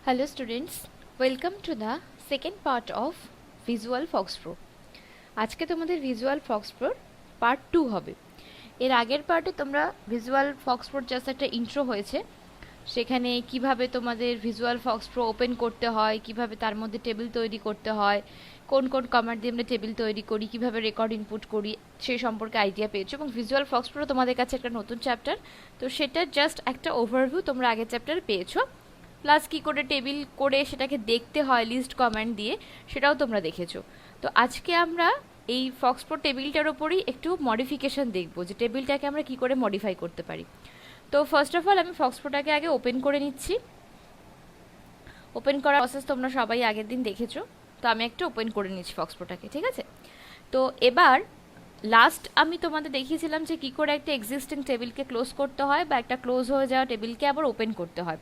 Hello students, welcome to the second part of Visual Fox Pro. আজকে তোমাদের visual Fox প্রোর part 2 হবে। এর আগের পার্টে তোমরা ভিজুয়াল ফক্স প্রোর জাস্ট একটা ইন্ট্রো হয়েছে, সেখানে কিভাবে তোমাদের ভিজুয়াল ফক্স প্রো ওপেন করতে হয়, কিভাবে তার মধ্যে টেবিল তৈরি করতে হয়, কোন কোন কমান্ড দিয়ে আমরা টেবিল তৈরি করি, কিভাবে রেকর্ড ইনপুট করি সেই সম্পর্কে আইডিয়া পেয়েছো। এবং ভিজুয়াল ফক্স প্রো তোমাদের কাছে একটা নতুন চ্যাপ্টার, তো সেটা জাস্ট একটা ওভারভিউ তোমরা আগের চ্যাপ্টারে পেয়েছো, প্লাস কী করে টেবিল করে সেটাকে দেখতে হয় লিস্ট কমান্ড দিয়ে সেটাও তোমরা দেখেছো। তো আজকে আমরা এই ফক্স প্রো টেবিলটার ওপরই একটু মডিফিকেশান দেখবো, যে টেবিলটাকে আমরা কী করে মডিফাই করতে পারি। তো ফার্স্ট অফ অল আমি ফক্স প্রোটাকে আগে ওপেন করে নিচ্ছি। ওপেন করার প্রসেস তোমরা সবাই আগের দিন দেখেছো, তো আমি একটু ওপেন করে নিচ্ছি ফক্স প্রোটাকে, ঠিক আছে। তো এবার লাস্ট আমি তোমাদের দেখিয়েছিলাম যে কী করে একটা এক্সিস্টিং টেবিলকে ক্লোজ করতে হয় বা একটা ক্লোজ হয়ে যাওয়া টেবিলকে আবার ওপেন করতে হয়।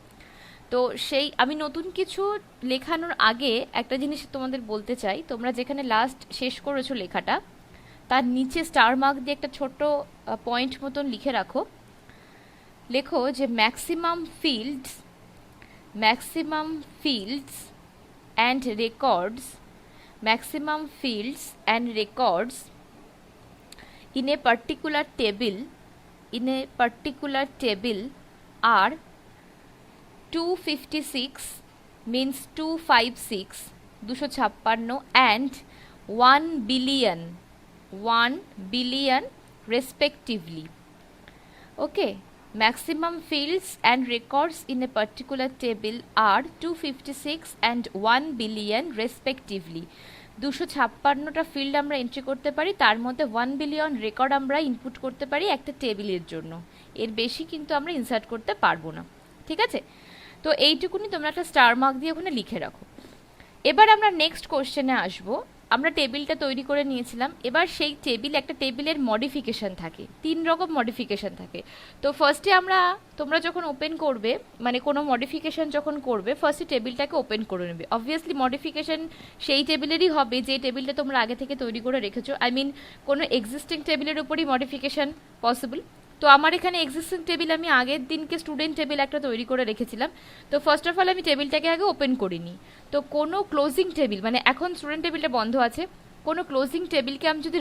তো সেই আমি নতুন কিছু লেখানোর আগে একটা জিনিস তোমাদের বলতে চাই, তোমরা যেখানে লাস্ট শেষ করেছো লেখাটা তার নিচে স্টার মার্ক দিয়ে একটা ছোট্ট পয়েন্ট মতন লিখে রাখো। লেখো যে maximum fields and records in a particular table are 256 means 256 and 1 billion respectively. Okay, maximum fields and records in a particular table are 256 and 1 billion respectively. 256টা field আমরা এন্ট্রি করতে পারি, তার মধ্যে 1 বিলিয়ন রেকর্ড আমরা ইনপুট করতে পারি একটা টেবিলের জন্য। এর বেশি কিন্তু আমরা ইনসার্ট করতে পারবো না, ঠিক আছে। তো এইটুকুনি তোমরা একটা স্টার মার্ক দিয়ে ওখানে লিখে রাখো। এবার আমরা নেক্সট কোশ্চেনে আসবো। আমরা টেবিলটা তৈরি করে নিয়েছিলাম, এবার সেই একটা টেবিলের মডিফিকেশান থাকে, 3 রকম মডিফিকেশান থাকে। তো ফার্স্টে তোমরা যখন ওপেন করবে, মানে কোনো মডিফিকেশান যখন করবে, ফার্স্টে টেবিলটাকে ওপেন করে নেবে। অবভিয়াসলি মডিফিকেশান সেই টেবিলেরই হবে যে টেবিলটা তোমরা আগে থেকে তৈরি করে রেখেছো। কোনো এক্সিস্টিং টেবিলের উপরই মডিফিকেশান পসিবল। তো আমার এখানে এক্সিস্টিং টেবিল আমি আগের দিনকে স্টুডেন্ট টেবিল একটা তৈরি করে রেখেছিলাম। তো ফার্স্ট অফ অল আমি টেবিলটাকে আগে ওপেন করিনি। তো কোনো ক্লোজিং টেবিল, মানে এখন স্টুডেন্ট টেবিলটা বন্ধ আছে, কোনো ক্লোজিং টেবিলকে আমি যদি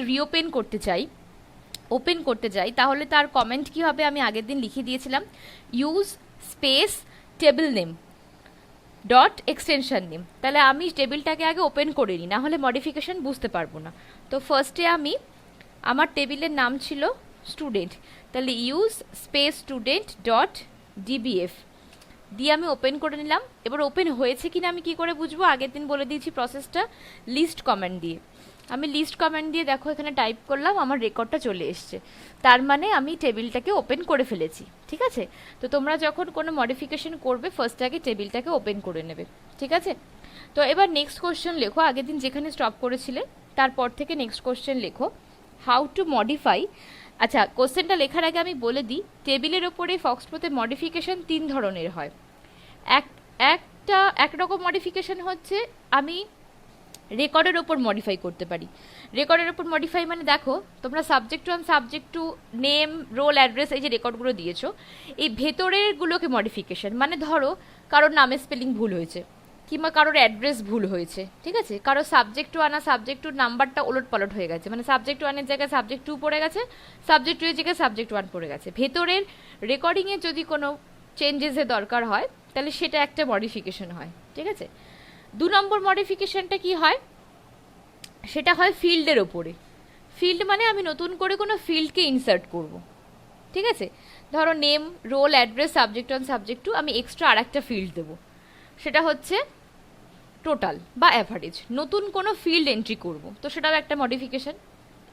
ওপেন করতে যাই তাহলে তার কমেন্ট কি হবে আমি আগের দিন লিখে দিয়েছিলাম, use space table name dot extension name. তাহলে আমি টেবিলটাকে আগে ওপেন করিনি, না হলে মডিফিকেশন বুঝতে পারবো না। তো ফার্স্টে আমার টেবিলের নাম ছিল স্টুডেন্ট, তাহলে use space student dot DBF দিয়ে আমি ওপেন করে নিলাম। এবার ওপেন হয়েছে কিনা আমি কি করে বুঝবো, আগের দিন বলে দিয়েছি প্রসেসটা, লিস্ট কমান্ড দিয়ে। আমি লিস্ট কমান্ড দিয়ে দেখো এখানে টাইপ করলাম, আমার রেকর্ডটা চলে এসছে, তার মানে আমি টেবিলটাকে ওপেন করে ফেলেছি, ঠিক আছে। তো তোমরা যখন কোনো মডিফিকেশন করবে ফার্স্ট আগে টেবিলটাকে ওপেন করে নেবে, ঠিক আছে। তো এবার নেক্সট কোশ্চেন লেখো, আগের দিন যেখানে স্টপ করেছিলে তারপর থেকে নেক্সট কোশ্চেন লেখো, হাউ টু মডিফাই। আচ্ছা, কোশ্চেনটা লেখার আগে আমি বলে দিই, টেবিলের ওপরে ফক্স প্রোতে মডিফিকেশন 3 ধরনের হয়। একরকম মডিফিকেশন হচ্ছে আমি রেকর্ডের ওপর মডিফাই করতে পারি। রেকর্ডের ওপর মডিফাই মানে দেখো, তোমরা subject 1 subject 2 name roll address এই যে রেকর্ডগুলো দিয়েছো, এই ভেতরেরগুলোকে মডিফিকেশন মানে ধরো কারোর নামে স্পেলিং ভুল হয়েছে কিংবা কারোর অ্যাড্রেস ভুল হয়েছে, ঠিক আছে, কারো সাবজেক্ট 1 আর সাবজেক্ট 2 নাম্বারটা ওলট পালট হয়ে গেছে, মানে সাবজেক্ট 1 জায়গায় সাবজেক্ট 2 পড়ে গেছে, সাবজেক্ট 2 জায়গায় সাবজেক্ট 1 পড়ে গেছে। ভেতরের রেকর্ডিংয়ে যদি কোনো চেঞ্জেসের দরকার হয় তাহলে সেটা একটা মডিফিকেশন হয়, ঠিক আছে। 2 নম্বর মডিফিকেশনটা কি হয়, সেটা হয় ফিল্ডের ওপরে। ফিল্ড মানে আমি নতুন করে কোনো ফিল্ডকে ইনসার্ট করব, ঠিক আছে। ধরো name roll address subject 1 subject 2 আমি এক্সট্রা আর একটা ফিল্ড দেবো, সেটা হচ্ছে টোটাল বা অ্যাভারেজ, নতুন কোনো ফিল্ড এন্ট্রি করব, তো সেটাও একটা মডিফিকেশন।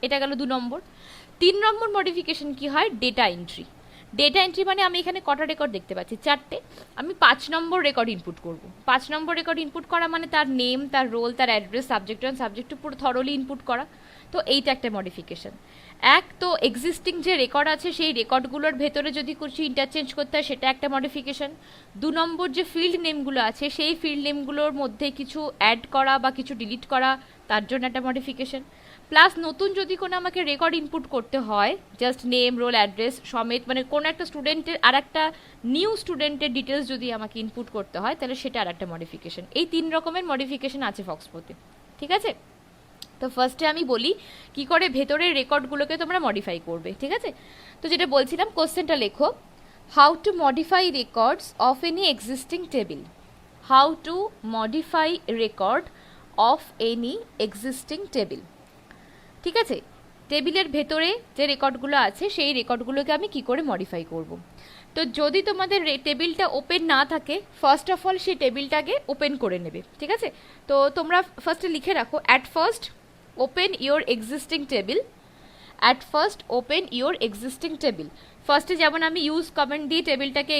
এটা গেল 2 নম্বর। 3 নম্বর মডিফিকেশন কি হয়, ডেটা এন্ট্রি। ডেটা এন্ট্রি মানে আমি এখানে কটা রেকর্ড দেখতে পাচ্ছি, 4টে, আমি 5 নম্বর রেকর্ড ইনপুট করব। 5 নম্বর রেকর্ড ইনপুট করা মানে তার নেম, তার রোল, তার অ্যাড্রেস, সাবজেক্ট 1 সাবজেক্ট 2 পুরো থরলি ইনপুট করা, তো এইটা একটা মডিফিকেশন। তো এক্সিস্টিং যে রেকর্ড আছে সেই রেকর্ডগুলোর ভেতরে যদি কিছু ইন্টারচেঞ্জ করতে হয় সেটা একটা মডিফিকেশন। 2 নম্বর যে ফিল্ড নেমগুলো আছে সেই ফিল্ড নেমগুলোর মধ্যে কিছু অ্যাড করা বা কিছু ডিলিট করা, তার জন্য একটা মডিফিকেশন। প্লাস নতুন যদি কোনো আমাকে রেকর্ড ইনপুট করতে হয়, জাস্ট নেম রোল অ্যাড্রেস সমেত, মানে কোনো একটা স্টুডেন্টের আর একটা নিউ স্টুডেন্টের ডিটেলস যদি আমাকে ইনপুট করতে হয়, তাহলে সেটা আর একটা মডিফিকেশন। এই 3 রকমের মডিফিকেশন আছে ফক্সপ্রোতে, ঠিক আছে? তো ফার্স্টে আমি বলি কি করে ভেতরের রেকর্ডগুলোকে তোমরা মডিফাই করবে, ঠিক আছে? তো যেটা বলছিলাম, কোশ্চেনটা লেখো, how two modify records of any existing table. How two modify record of any existing table, ঠিক আছে? টেবিলের ভেতরে যে রেকর্ডগুলো আছে সেই রেকর্ডগুলোকে আমি কি করে মডিফাই করব। তো যদি তোমাদের টেবিলটা ওপেন না থাকে, ফার্স্ট অফ অল সেই টেবিলটাকে ওপেন করে নেবে, ঠিক আছে? তো তোমরা ফার্স্টে লিখে রাখো, at first open your existing table. At first open your existing table. ফার্স্টে যেমন আমি ইউজ কমেন্ট দিয়ে টেবিলটাকে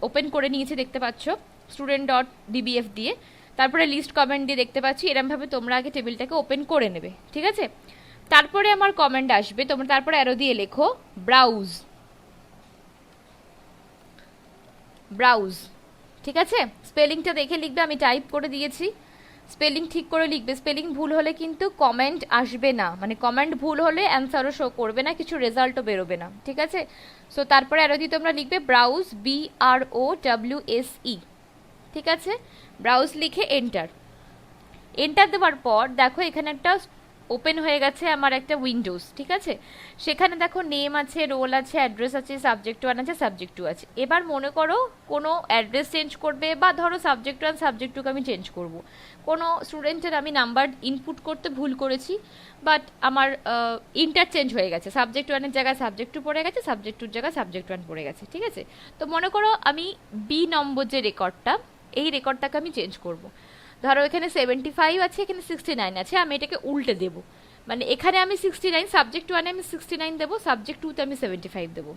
ওপেন করে নিয়েছি, দেখতে পাচ্ছ, স্টুডেন্ট ডট ডিবিএফ দিয়ে। তারপরে লিস্ট কমেন্ট দিয়ে দেখতে পাচ্ছি, এরমভাবে তোমরা আগে টেবিলটাকে ওপেন করে নেবে, ঠিক আছে? তারপরে আমার কমেন্ট আসবে, তোমরা তারপরে অ্যারো দিয়ে লেখো ব্রাউজ। ব্রাউজ, ঠিক আছে? স্পেলিংটা দেখে লিখবে, আমি টাইপ করে দিয়েছি, স্পেলিং ঠিক করে লিখবে। স্পেলিং ভুল হলে কিন্তু কমেন্ট আসবে না, মানে কমেন্ট ভুল হলে অ্যান্সারও শো করবে না, কিছু রেজাল্টও বেরোবে না, ঠিক আছে? সো তারপরে আরও দিয়ে তোমরা লিখবে ব্রাউজ, BROWSE, ঠিক আছে? ব্রাউজ লিখে এন্টার। এন্টার দেওয়ার পর দেখো এখানে একটা ওপেন হয়ে গেছে আমার একটা উইন্ডোজ, ঠিক আছে? সেখানে দেখো নেম আছে, রোল আছে, অ্যাড্রেস আছে, সাবজেক্ট 1 আছে, সাবজেক্ট 2 আছে। এবার মনে করো কোনো অ্যাড্রেস চেঞ্জ করবে, বা ধরো সাবজেক্ট 1 সাবজেক্ট 2কে আমি চেঞ্জ করব। কোনো স্টুডেন্টের আমি নাম্বার ইনপুট করতে ভুল করেছি, বাট আমার ইন্টারচেঞ্জ হয়ে গেছে, সাবজেক্ট 1-এর জায়গায় সাবজেক্ট 2 পড়ে গেছে, সাবজেক্ট 2-এর জায়গায় সাবজেক্ট 1 পড়ে গেছে, ঠিক আছে? তো মনে করো আমি বি নম্বর যে রেকর্ডটা, এই রেকর্ডটাকে আমি চেঞ্জ করব। ধরো এখানে 75 আছে, এখানে 69 আছে, আমি এটাকে উল্টে দেবো, মানে এখানে আমি 69, সাবজেক্ট 1-এ আমি 69 দেবো, সাবজেক্ট 2-তে আমি 75 দেবো।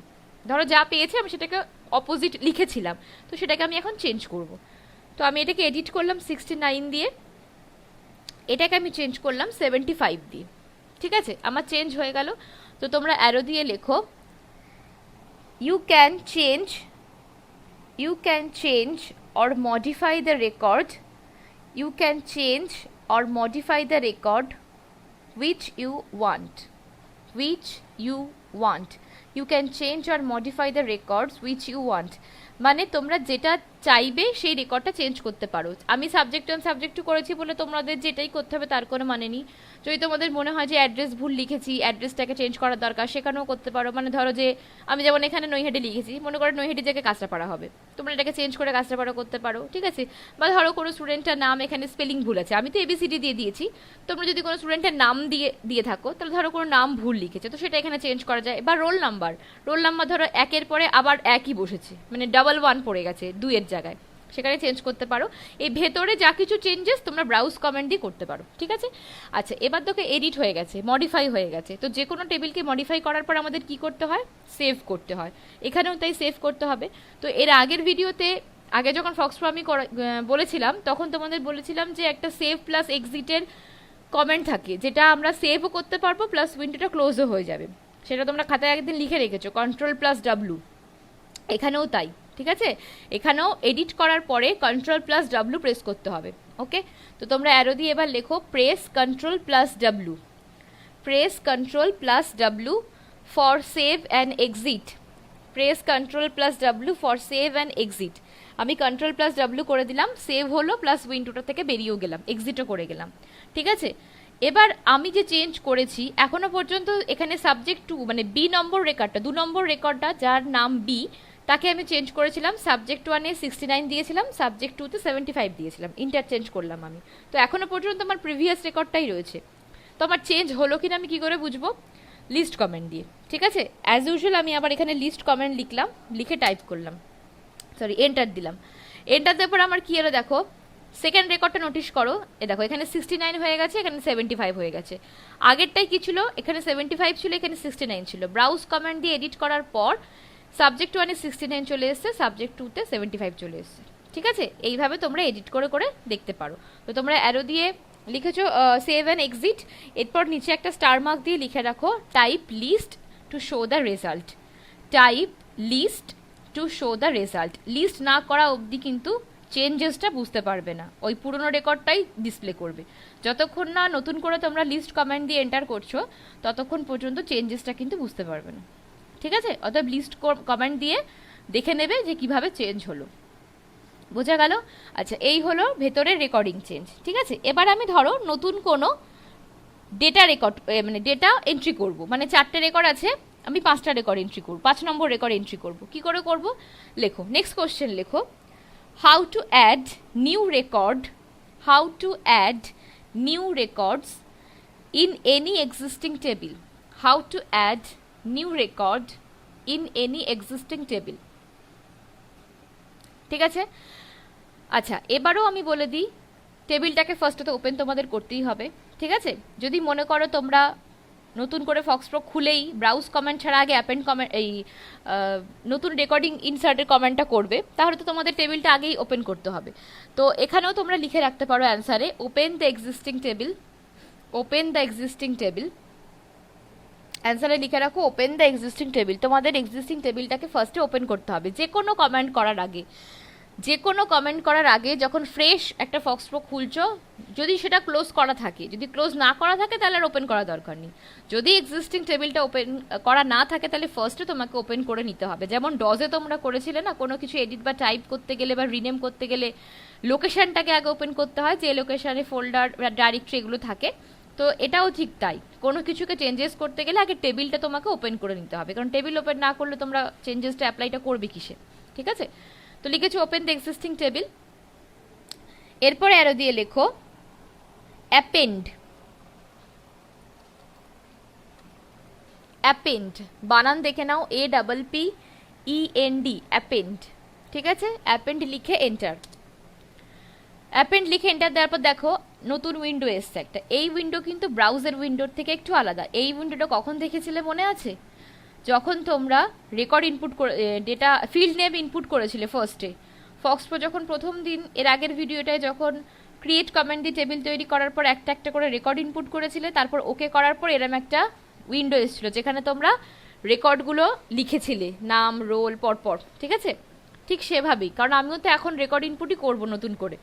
ধরো যা পেয়েছে আমি সেটাকে অপোজিট লিখেছিলাম, তো সেটাকে আমি এখন চেঞ্জ করব। তো আমি এটাকে এডিট করলাম 69 দিয়ে, এটাকে আমি চেঞ্জ করলাম 75 দিয়ে, ঠিক আছে? আমার চেঞ্জ হয়ে গেল। তো তোমরা অ্যারো দিয়ে লেখো, you can change or modify the record, you can change or modify the record which you want. You can change or modify the records which you want. মানে তোমরা যেটা চাইবে সেই রেকর্ডটা চেঞ্জ করতে পারো। আমি সাবজেক্ট 1 সাবজেক্ট 2 করেছি বলে তোমাদের যেটাই করতে হবে তার কোনো মানে নেই। যদি তোমাদের মনে হয় যে অ্যাড্রেস ভুল লিখেছি, অ্যাড্রেসটাকে চেঞ্জ করার দরকার, সেখানেও করতে পারো। মানে ধরো যে আমি যেমন এখানে নৈহাটি লিখেছি, মনে করো নৈহাটি জায়গায় কাঁচরাপাড়া হবে, তোমরা এটাকে চেঞ্জ করে কাঁচরাপাড়া করতে পারো, ঠিক আছে? বা ধরো কোনো স্টুডেন্টের নাম এখানে স্পেলিং ভুল আছে, আমি তো ABCD দিয়ে দিয়েছি, তোমরা যদি কোনো স্টুডেন্টের নাম দিয়ে থাকো, তাহলে ধরো কোনো নাম ভুল লিখেছে, তো সেটা এখানে চেঞ্জ করা যায়। বা রোল নাম্বার ধরো 1-এর পরে আবার 1ই বসেছে, মানে 1 পড়ে গেছে 2-এর জায়গায়, সেখানে চেঞ্জ করতে পারো। এই ভেতরে যা কিছু চেঞ্জেস তোমরা ব্রাউজ কমেন্ট দিয়ে করতে পারো, ঠিক আছে? আচ্ছা, এবার তোকে এডিট হয়ে গেছে, মডিফাই হয়ে গেছে। তো যে কোনো টেবিলকে মডিফাই করার পর আমাদের কি করতে হয়? সেভ করতে হয়। এখানেও তাই সেভ করতে হবে। তো এর আগের ভিডিওতে, আগে যখন ফক্সপ্রো আমি বলেছিলাম, তখন তোমাদের বলেছিলাম যে একটা সেভ প্লাস এক্সিটের কমেন্ট থাকে, যেটা আমরা সেভও করতে পারবো প্লাস উইন্ডোটা ক্লোজও হয়ে যাবে। সেটা তোমরা খাতায় একদিন লিখে রেখেছো, Ctrl+W। এখানেও তাই, ঠিক আছে? এখানেও এডিট করার পরে Ctrl+W প্রেস করতে হবে, ওকে? তো তোমরা অ্যারো দিয়ে এবার লেখো press Ctrl+W, press Ctrl+W for save and exit, press Ctrl+W for save and exit. আমি Ctrl+W করে দিলাম, সেভ হলো, প্লাস উইন্ডোটা থেকে বেরিয়েও গেলাম, এক্সিটও করে গেলাম, ঠিক আছে? এবার আমি যে চেঞ্জ করেছি এখনো পর্যন্ত, এখানে সাবজেক্ট 2 মানে বি নম্বর রেকর্ডটা, 2 নম্বর রেকর্ডটা যার নাম বি, তাকে আমি চেঞ্জ করেছিলাম, সাবজেক্ট 1-এ 69 দিয়েছিলাম, সাবজেক্ট 2-তে 75 দিয়েছিলাম, ইন্টারচেঞ্জ করলাম আমি। তো এখনো পর্যন্ত আমার প্রিভিয়াস রেকর্ডটাই রয়েছে। তো আমার চেঞ্জ হলো কিনা আমি কি করে বুঝবো? লিস্ট কমেন্ট দিয়ে, ঠিক আছে? অ্যাজ ইউজুয়াল আমি আবার এখানে লিস্ট কমেন্ট লিখলাম, লিখে টাইপ করলাম, এন্টার দিলাম। এন্টার দেওয়ার পর আমার কি এলো দেখো, সেকেন্ড রেকর্ডটা নোটিশ করো, এ দেখো এখানে 69 হয়ে গেছে, এখানে 75 হয়ে গেছে। আগেরটাই কি ছিল? এখানে 75 ছিল, এখানে 69 ছিল। ব্রাউজ কমেন্ট দিয়ে এডিট করার পর সাবজেক্ট 1-এ 69 চলে এসছে, সাবজেক্ট 2-তে 75 চলে এসছে, ঠিক আছে? এইভাবে তোমরা এডিট করে করে দেখতে পারো। তো তোমরা অ্যারো দিয়ে লিখেছো সেভ অ্যান্ড এক্সিট, এরপর নিচে একটা স্টার মার্ক দিয়ে লিখে রাখো type list to show the result, type list to show the result. List না করা অবধি কিন্তু চেঞ্জেসটা বুঝতে পারবে না, ওই পুরনো রেকর্ডটাই ডিসপ্লে করবে। যতক্ষণ না নতুন করে তোমরা লিস্ট কমেন্ট দিয়ে এন্টার করছো ততক্ষণ পর্যন্ত চেঞ্জেসটা কিন্তু বুঝতে পারবে না, ঠিক আছে? অতএব লিস্ট কমেন্ট দিয়ে দেখে নেবে যে কিভাবে চেঞ্জ হলো। বোঝা গেল? আচ্ছা, এই হলো ভেতরের রেকর্ডিং চেঞ্জ, ঠিক আছে? এবার আমি ধরো নতুন কোনো ডেটা রেকর্ড মানে ডেটা এন্ট্রি করব, মানে 4টে রেকর্ড আছে, আমি 5টা রেকর্ড এন্ট্রি করব, 5 নম্বর রেকর্ড এন্ট্রি করব। কি করে করব? লেখো, নেক্সট কোশ্চেন লেখো, how to add new record, how to add new records in any existing table, how to add new record in any existing table, ঠিক আছে? আচ্ছা, এবারও আমি বলে দিই, টেবিলটাকে ফার্স্টে তো ওপেন তোমাদের করতেই হবে, ঠিক আছে? যদি মনে করো তোমরা নতুন করে ফক্সপ্রো খুলেই ব্রাউজ কমেন্ট ছাড়া আগে অ্যাপেন্ড কমেন্ট এই নতুন রেকর্ডিং ইনসার্টের কমেন্টটা করবে, তাহলে তো তোমাদের টেবিলটা আগেই ওপেন করতে হবে। তো এখানেও তোমরা লিখে রাখতে পারো অ্যান্সারে, open the existing table, open the existing table, অ্যান্সারে লিখে রাখো ওপেন দ্য এক্সিস্টিং টেবিল। তোমাদের এক্সিস্টিং টেবিলটাকে ফার্স্টে ওপেন করতে হবে যে কোনো কমেন্ট করার আগে, যে কোনো কমেন্ট করার আগে যখন ফ্রেশ একটা ফক্সপ্রো খুলছো, যদি সেটা ক্লোজ করা থাকে, যদি ক্লোজ না করা থাকে তাহলে আর ওপেন করা দরকার নেই। যদি এক্সিস্টিং টেবিলটা ওপেন করা না থাকে তাহলে ফার্স্টে তোমাকে ওপেন করে নিতে হবে। যেমন ডজে তোমরা করেছিলে না, কোনো কিছু এডিট বা টাইপ করতে গেলে বা রিনেম করতে গেলে লোকেশনটাকে আগে ওপেন করতে হয়, যে লোকেশনে ফোল্ডার বা ডাইরেক্টরি এগুলো থাকে। তো এটাও ঠিক তাই, কোনো কিছুকে চেঞ্জেস করতে গেলে আগে টেবিলটা তোমাকে ওপেন করে নিতে হবে, কারণ টেবিল ওপেন না করলে তোমরা চেঞ্জেসটা অ্যাপ্লাইটা করবে কিসে, ঠিক আছে? তো লিখেছো ওপেন দ্য এক্সিস্টিং টেবিল, এরপরে অ্যারো দিয়ে লেখো অ্যাপেন্ড, অ্যাপেন্ড বানান দেখে নাও, APPEND, অ্যাপেন্ড, ঠিক আছে? অ্যাপেন্ড লিখে এন্টার, অ্যাপেন্ড লিখে এন্টার দেওয়ার পর দেখো নতুন উইন্ডো এসছে একটা। এই উইন্ডো কিন্তু ব্রাউজার উইন্ডোর থেকে একটু আলাদা। এই উইন্ডোটা কখন দেখেছিলে মনে আছে? যখন তোমরা রেকর্ড ইনপুট করে ডেটা ফিল্ড নেম ইনপুট করেছিলে ফার্স্টে, ফক্সপ্রো যখন প্রথম দিন এর আগের ভিডিওটায় যখন ক্রিয়েট কমেন্ট দিয়ে টেবিল তৈরি করার পর একটা একটা করে রেকর্ড ইনপুট করেছিলে, তারপর ওকে করার পর এরম একটা উইন্ডো এসেছিল যেখানে তোমরা রেকর্ডগুলো লিখেছিলে নাম রোল পরপর, ঠিক আছে? ঠিক সেভাবেই, কারণ আমিও তো এখন রেকর্ড ইনপুটই করবো নতুন করে,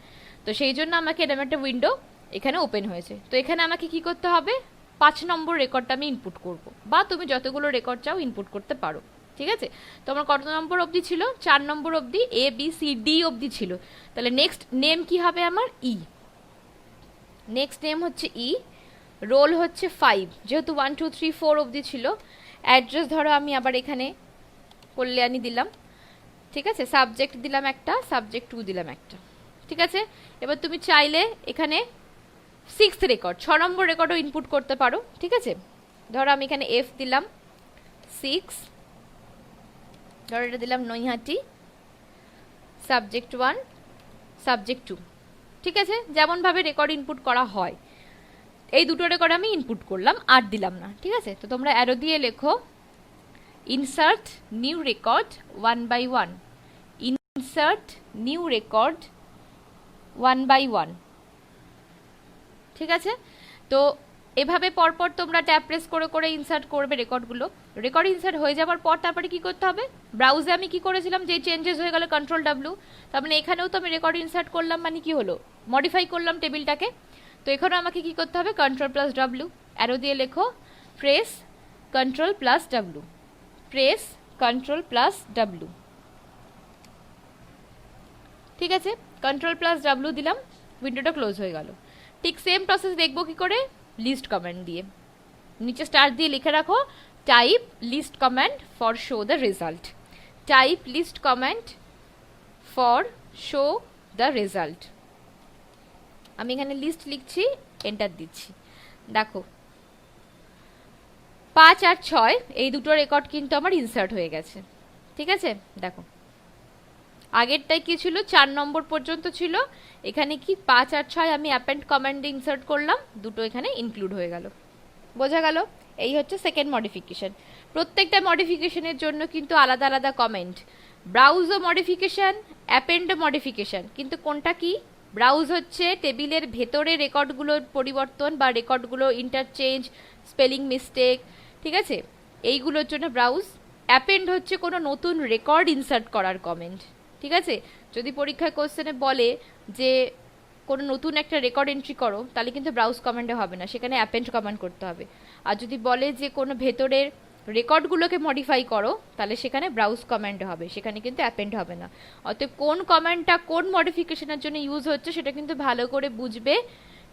তো সেই জন্য আমাকে এরম একটা উইন্ডো এখানে ওপেন হয়েছে। তো এখানে আমাকে কি করতে হবে? 5 নম্বর রেকর্ডটা আমি ইনপুট করব, বা তুমি যতগুলো রেকর্ড চাও ইনপুট করতে পারো, ঠিক আছে? তোমার কত নম্বর অবধি ছিল? 4 নম্বর অবধি, ABCD অবধি ছিল। তাহলে নেক্সট নেম কি হবে আমার? নেক্সট নেম হচ্ছে রোল হচ্ছে 5, যেহেতু 1 2 3 4 অবধি ছিল। অ্যাড্রেস ধরো আমি আবার এখানে কল্যাণী দিলাম, ঠিক আছে? সাবজেক্ট দিলাম একটা, সাবজেক্ট 2 দিলাম একটা, ঠিক আছে? এবার তুমি চাইলে এখানে 6th রেকর্ড, 6 নম্বর রেকর্ডও ইনপুট করতে পারো, ঠিক আছে? ধরো আমি এখানে F দিলাম 6, ধরো এটা দিলাম নৈহাটি, সাবজেক্ট 1, সাবজেক্ট 2, ঠিক আছে? যেমনভাবে রেকর্ড ইনপুট করা হয় এই দুটো রেকর্ড আমি ইনপুট করলাম, আর দিলাম না, ঠিক আছে? তো তোমরা অ্যারো দিয়ে লেখো insert new record 1 by 1, insert new record 1 by 1, ঠিক আছে? তো এভাবে পরপর তোমরা ট্যাব প্রেস করে করে ইনসার্ট করবে রেকর্ডগুলো। রেকর্ড ইনসার্ট হয়ে যাওয়ার পর তারপরে কি করতে হবে? ব্রাউজে আমি কি করেছিলাম, যে চেঞ্জেস হয়ে গেল Ctrl+W, তার মানে এখানেও তো আমি রেকর্ড ইনসার্ট করলাম, মানে কি হলো? মডিফাই করলাম টেবিলটাকে। তো এখানেও আমাকে কি করতে হবে? Ctrl+W, অ্যারো দিয়ে লেখো প্রেস Ctrl+W, প্রেস Ctrl+W, ঠিক আছে? Ctrl+W দিলাম, উইন্ডোটা ক্লোজ হয়ে গেল। ঠিক সেম প্রসেস দেখবো কি করে? লিস্ট কমেন্ট দিয়ে, নিচে স্টার দিয়ে লিখে রাখো type list comment for show the result, type list comment for show the result. আমি এখানে লিস্ট লিখছি, এন্টার দিচ্ছি। দেখো 5 আর 6 এই দুটো রেকর্ড কিন্তু আমার ইনসার্ট হয়ে গেছে, ঠিক আছে? দেখো আগেরটাই কি ছিল? 4 নম্বর পর্যন্ত ছিল, এখানে কি 5 আর 6 আমি অ্যাপেন্ড কমান্ডে ইনসার্ট করলাম, দুটো এখানে ইনক্লুড হয়ে গেল। বোঝা গেল? এই হচ্ছে সেকেন্ড মডিফিকেশন। প্রত্যেকটা মডিফিকেশনের জন্য কিন্তু আলাদা আলাদা কমেন্ট। ব্রাউজও মডিফিকেশন, অ্যাপেন্ডও মডিফিকেশন, কিন্তু কোনটা কি? ব্রাউজ হচ্ছে টেবিলের ভেতরে রেকর্ডগুলোর পরিবর্তন বা রেকর্ডগুলো ইন্টারচেঞ্জ, স্পেলিং মিস্টেক, ঠিক আছে? এইগুলোর জন্য ব্রাউজ। অ্যাপেন্ড হচ্ছে কোনো নতুন রেকর্ড ইনসার্ট করার কমেন্ট, ঠিক আছে? যদি পরীক্ষায় কোশ্চেনে বলে যে কোনো নতুন একটা রেকর্ড এন্ট্রি করো, তাহলে কিন্তু ব্রাউজ কমান্ডে হবে না, সেখানে অ্যাপেন্ড কমান্ড করতে হবে। আর যদি বলে যে কোনো ভেতরের রেকর্ডগুলোকে মডিফাই করো, তাহলে সেখানে ব্রাউজ কমান্ডে হবে, সেখানে কিন্তু অ্যাপেন্ড হবে না। অতএব কোন কমান্ডটা কোন মডিফিকেশনের জন্য ইউজ হচ্ছে সেটা কিন্তু ভালো করে বুঝবে,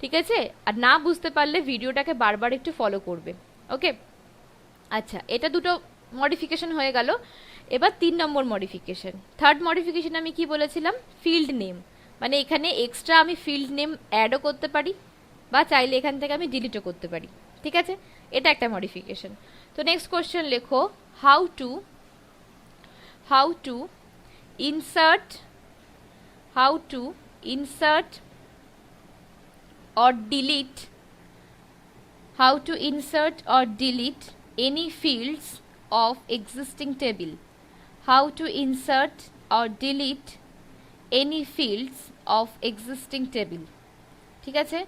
ঠিক আছে? আর না বুঝতে পারলে ভিডিওটাকে বারবার একটু ফলো করবে। ওকে, আচ্ছা, এটা দুটো মডিফিকেশন হয়ে গেল। এবার 3 নম্বর মডিফিকেশন, থার্ড মডিফিকেশন আমি কি বলেছিলাম? Field name. মানে এখানে এক্সট্রা আমি ফিল্ড নেম অ্যাডও করতে পারি, বা চাইলে এখান থেকে আমি ডিলিটও করতে পারি, ঠিক আছে? এটা একটা মডিফিকেশন। তো নেক্সট কোশ্চেন লেখো, how to insert or delete any fields of existing table. How to insert or delete any fields of existing table. ঠিক আছে,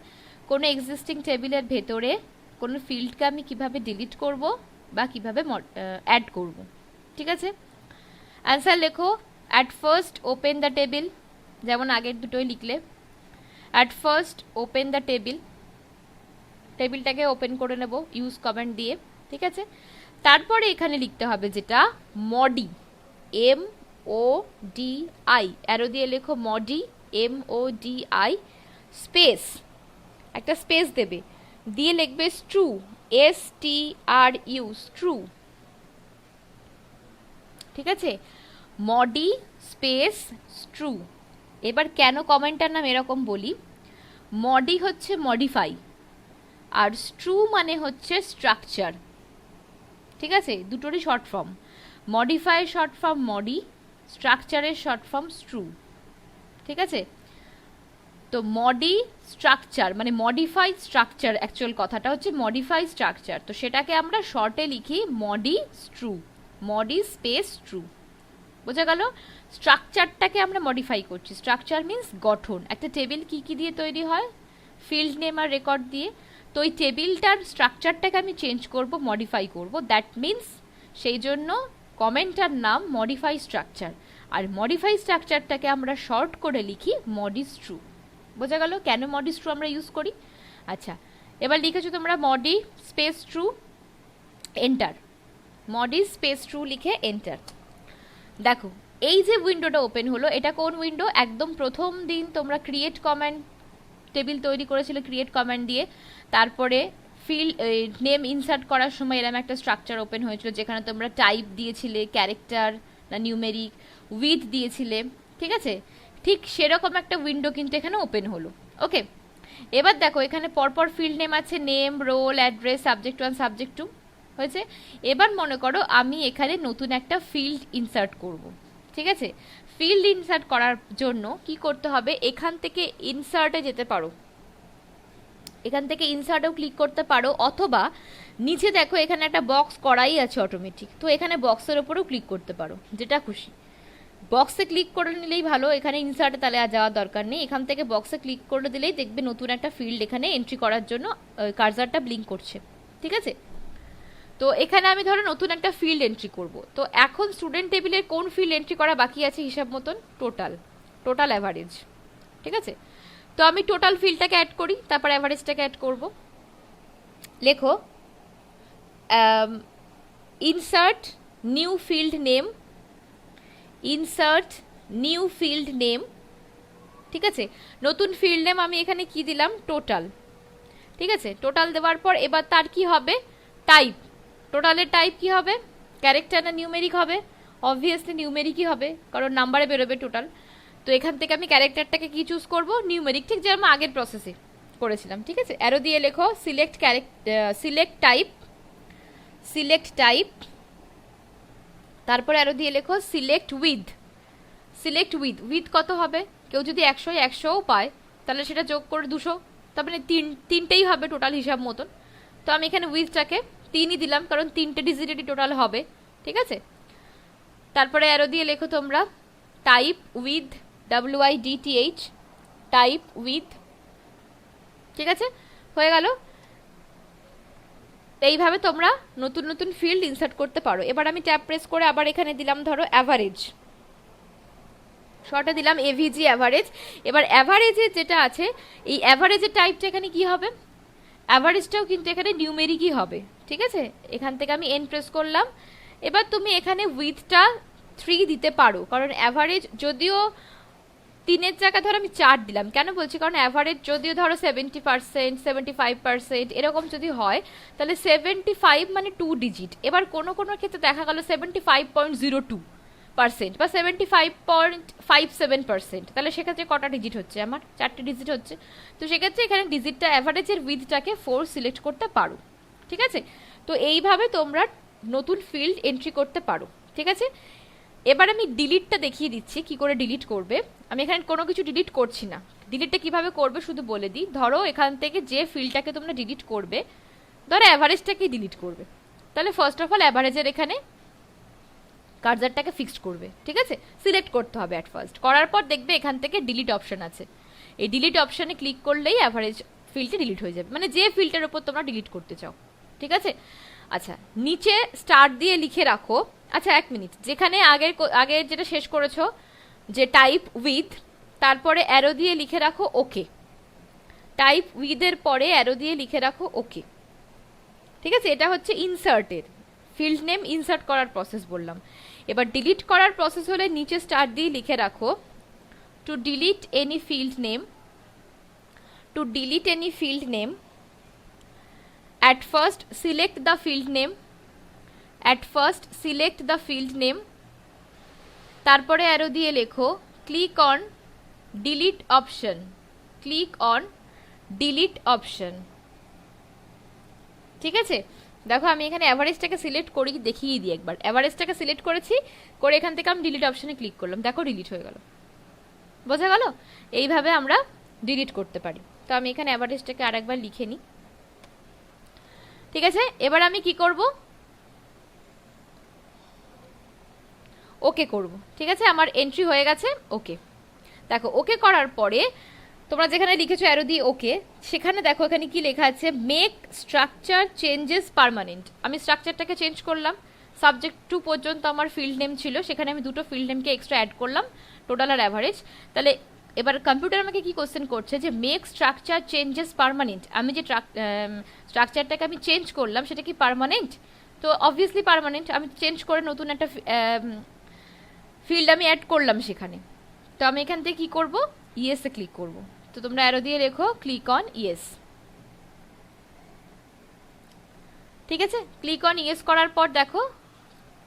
কোনো এক্সিস্টিং টেবিলের ভেতরে কোনো ফিল্ডকে আমি কিভাবে ডিলিট করব বা কিভাবে অ্যাড করব, ঠিক আছে? অ্যান্সার লেখো, at first open the table, যেমন আগের দুটোই লিখলে। অ্যাট ফার্স্ট ওপেন দ্য টেবিলটাকে ওপেন করে নেব ইউজ কমান্ড দিয়ে, ঠিক আছে? তারপরে এখানে লিখতে হবে যেটা মডি, MODI, অ্যারো দিয়ে লেখো মডি, MODI, স্পেস, একটা স্পেস দেবে, দিয়ে লিখবে স্ট্রু, STRU, স্ট্রু, ঠিক আছে? মডি স্পেস স্ট্রু। এবার কেন কমেন্টার নাম এরকম বলি, মডি হচ্ছে মডিফাই, আর স্ট্রু মানে হচ্ছে স্ট্রাকচার, ঠিক আছে? দুটোরই শর্ট ফর্ম, মডিফাইয়ের শর্ট ফর্ম মডি, স্ট্রাকচারের শর্ট ফর্ম স্ট্রু, ঠিক আছে? তো মডি স্ট্রাকচার মানে মডিফাই স্ট্রাকচার, অ্যাকচুয়াল কথাটা হচ্ছে মডিফাই স্ট্রাকচার, তো সেটাকে আমরা শর্টে লিখি মডি স্ট্রু, মডি স্পেস স্ট্রু। বোঝা গেল? স্ট্রাকচারটাকে আমরা মডিফাই করছি, স্ট্রাকচার মিন্স গঠন। একটা টেবিল কি কি দিয়ে তৈরি হয়? ফিল্ড নেম আর রেকর্ড দিয়ে। তো ওই টেবিলটার স্ট্রাকচারটাকে আমি চেঞ্জ করব, মডিফাই করব, দ্যাট মিন্স সেই জন্য কমেন্টার নাম মডিফাই স্ট্রাকচার, আর মডিফাই স্ট্রাকচারটাকে আমরা শর্ট করে লিখি মডি স্ট্রু। বোঝা গেল কেন মডি স্ট্রু আমরা ইউজ করি? আচ্ছা, এবার লিখেছো তোমরা মডি স্পেস ট্রু, এন্টার, মডি স্পেস ট্রু লিখে এন্টার। দেখো এই যে উইন্ডোটা ওপেন হলো, এটা কোন উইন্ডো? একদম প্রথম দিন তোমরা ক্রিয়েট কমান্ড টেবিল তৈরি করেছিলে ক্রিয়েট কমান্ড দিয়ে, তারপরে ফিল্ড নেম ইনসার্ট করার সময় এরকম একটা স্ট্রাকচার ওপেন হয়েছিল যেখানে তোমরা টাইপ দিয়েছিলে, ক্যারেক্টার না নিউমেরিক, উইথ দিয়েছিলে, ঠিক আছে? ঠিক সেরকম একটা উইন্ডো কিন্তু এখানে ওপেন হলো। ওকে, এবার দেখো এখানে পরপর ফিল্ড নেম আছে, name, roll, address, subject 1, subject 2 হয়েছে। এবার মনে করো আমি এখানে নতুন একটা ফিল্ড ইনসার্ট করব, ঠিক আছে? ফিল্ড ইনসার্ট করার জন্য কি করতে হবে? এখান থেকে ইনসার্টে যেতে পারো, এখান থেকে ইনসার্টেও ক্লিক করতে পারো, অথবা নিচে দেখো এখানে একটা বক্স করাই আছে অটোমেটিক, তো এখানে বক্সের ওপরেও ক্লিক করতে পারো, যেটা খুশি। বক্সে ক্লিক করে নিলেই ভালো, এখানে ইনসার্টে তাহলে আর যাওয়ার দরকার নেই। এখান থেকে বক্সে ক্লিক করে দিলেই দেখবে নতুন একটা ফিল্ড এখানে এন্ট্রি করার জন্য কার্সারটা ব্লিঙ্ক করছে, ঠিক আছে? তো এখানে আমি ধরো নতুন একটা ফিল্ড এন্ট্রি করব, তো এখন স্টুডেন্ট টেবিলের কোন ফিল্ড এন্ট্রি করা বাকি আছে হিসাব মতন? টোটাল অ্যাভারেজ, ঠিক আছে? তো আমি টোটাল ফিল্ডটাকে অ্যাড করি, তারপর অ্যাভারেজটাকে অ্যাড করব। লেখো ইনসার্ট নিউ ফিল্ড নেম, ঠিক আছে? নতুন ফিল্ড নেম আমি এখানে কি দিলাম? টোটাল, ঠিক আছে? টোটাল দেওয়ার পর এবার তার কি হবে? টাইপ, টোটালের টাইপ কি হবে? ক্যারেক্টার না নিউমেরিক হবে? অবভিয়াসলি নিউমেরিকই হবে, কারণ নাম্বারে বেরোবে টোটাল। তো এখান থেকে আমি ক্যারেক্টারটাকে কি চুজ করব? নিউমেরিক, ঠিক যেরকম আগের প্রসেসে করেছিলাম, ঠিক আছে? অ্যারো দিয়ে লেখো সিলেক্ট টাইপ, তারপর অ্যারো দিয়ে লেখো সিলেক্ট উইথ কত হবে? কেউ যদি 100ও পায় তাহলে সেটা যোগ করে 200, তার মানে তিনটেই হবে টোটাল হিসাব মতন। তো আমি এখানে উইথটাকে 3ই দিলাম, কারণ 3টে ডিজিটেরই টোটাল হবে, ঠিক আছে? তারপরে অ্যারো দিয়ে লেখো তোমরা type with, WIDTH, type with, ঠিক আছে? হয়ে গেল। এইভাবে তোমরা নতুন নতুন ফিল্ড ইনসার্ট করতে পারো। এবার আমি ট্যাব প্রেস করে আবার এখানে দিলাম ধরো অ্যাভারেজ, শর্টে দিলাম এভিজি অ্যাভারেজ। এবার অ্যাভারেজের যেটা আছে, এই অ্যাভারেজের টাইপটা এখানে কি হবে, অ্যাভারেজটাও কিন্তু এখানে নিউমেরিকই হবে, ঠিক আছে। এখান থেকে আমি এন প্রেস করলাম। এবার তুমি এখানে উইথটা 3 দিতে পারো, কারণ অ্যাভারেজ যদিও 3-এর জায়গায় ধরো আমি 4 দিলাম, কেন বলছি, কারণ অ্যাভারেজ যদিও ধরো 70%, 75% এরকম যদি হয়, তাহলে 75 মানে 2 ডিজিট। এবার কোনো কোনো ক্ষেত্রে দেখা গেল 75.02% বা 75.57%, তাহলে সেক্ষেত্রে কটা ডিজিট হচ্ছে আমার, 4টে ডিজিট হচ্ছে। তো সেক্ষেত্রে এখানে ডিজিটটা অ্যাভারেজের উইথটাকে 4 সিলেক্ট করতে পারো, ঠিক আছে। তো এইভাবে তোমরা নতুন ফিল্ড এন্ট্রি করতে পারো, ঠিক আছে। এবার আমি ডিলিটটা দেখিয়ে দিচ্ছি কি করে ডিলিট করবে। আমি এখানে কোনো কিছু ডিলিট করছি না, ডিলিটটা কিভাবে করবে শুধু বলে দিই। ধরো এখান থেকে যে ফিল্ডটাকে তোমরা ডিলিট করবে, ধরো অ্যাভারেজটাকেই ডিলিট করবে, তাহলে ফার্স্ট অফ অল অ্যাভারেজের এখানে কার্সারটাকে ফিক্সড করবে, ঠিক আছে। সিলেক্ট করতে হবে অ্যাট ফার্স্ট, করার পর দেখবে এখান থেকে ডিলিট অপশন আছে, এই ডিলিট অপশনে ক্লিক করলেই অ্যাভারেজ ফিল্ডটা ডিলিট হয়ে যাবে, মানে যে ফিল্ডের উপর তোমরা ডিলিট করতে চাও, ঠিক আছে। আচ্ছা, নিচে স্টার দিয়ে লিখে রাখো। আচ্ছা 1 মিনিট, যেখানে আগের যেটা শেষ করেছো যে টাইপ উইথ, তারপরে অ্যারো দিয়ে লিখে রাখো ওকে। টাইপ উইথের পরে অ্যারো দিয়ে লিখে রাখো ওকে, ঠিক আছে। এটা হচ্ছে ইনসার্টের ফিল্ড নেম ইনসার্ট করার প্রসেস বললাম। এবার ডিলিট করার প্রসেস হলে নিচে স্টার দিয়ে লিখে রাখো two delete any field name, two delete any field name at first select the field name, at first select the field name, তারপরে অ্যারো দিয়ে লেখো click on delete option, click on delete option, ঠিক আছে। দেখো আমি এখানে অ্যাভারেজটাকে select করি, দেখিয়ে দিই একবার। অ্যাভারেজটাকে সিলেক্ট করেছি, করে এখান থেকে আমি ডিলিট অপশনে ক্লিক করলাম, দেখো ডিলিট হয়ে গেল, বোঝা গেল। এইভাবে আমরা ডিলিট করতে পারি। তো আমি এখানে অ্যাভারেজটাকে আরেকবার লিখে নিই, ঠিক আছে। এবার আমি কি করব, ওকে করব, ঠিক আছে। আমার এন্ট্রি হয়ে গেছে, ওকে। দেখো ওকে করার পরে তোমরা যেখানে লিখেছো অ্যারো দিয়ে ওকে, সেখানে দেখো এখানে কি লেখা আছে, মেক স্ট্রাকচার চেঞ্জেস পার্মানেন্ট। আমি স্ট্রাকচারটাকে চেঞ্জ করলাম, সাবজেক্ট 2 পর্যন্ত আমার ফিল্ড নেম ছিল, সেখানে আমি দুটো ফিল্ড নেমকে এক্সট্রা অ্যাড করলাম, টোটাল আর অ্যাভারেজ। তাহলে এবার কম্পিউটার আমাকে কি কোশ্চেন করছে যে মেক স্ট্রাকচার চেঞ্জেস পার্মানেন্ট, আমি যে স্ট্রাকচারটাকে আমি চেঞ্জ করলাম সেটা কি পার্মানেন্ট? তো অবভিয়াসলি পার্মানেন্ট, আমি চেঞ্জ করে নতুন একটা ফিল্ড আমি অ্যাড করলাম সেখানে। তো আমি এখান থেকে কি করব, ইয়েসে ক্লিক করব। তো তোমরা অ্যারো দিয়ে লেখো ক্লিক অন ইয়েস, ঠিক আছে। ক্লিক অন ইয়েস করার পর দেখো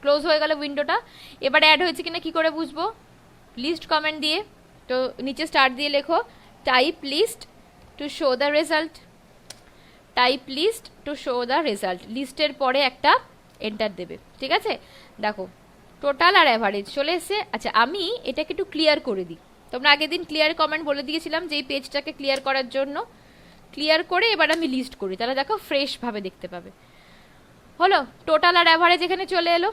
ক্লোজ হয়ে গেল উইন্ডোটা। এবার অ্যাড হয়েছে কিনা কি করে বুঝবো, লিস্ট কমেন্ট দিয়ে। তো নিচে স্টার দিয়ে লেখো type list to show the result, type list to show the result, লিস্টের পরে একটা এন্টার দেবে, ঠিক আছে। দেখো টোটাল আর অ্যাভারেজ চলে এসে। আচ্ছা আমি এটাকে একটু ক্লিয়ার করে দিই, তোমরা আগের দিন ক্লিয়ার কমেন্ট বলে দিয়েছিলাম যে এই পেজটাকে ক্লিয়ার করার জন্য। ক্লিয়ার করে এবার আমি লিস্ট করি, তাহলে দেখো ফ্রেশ ভাবে দেখতে পাবে। হলো, টোটাল আর অ্যাভারেজ এখানে চলে এলো,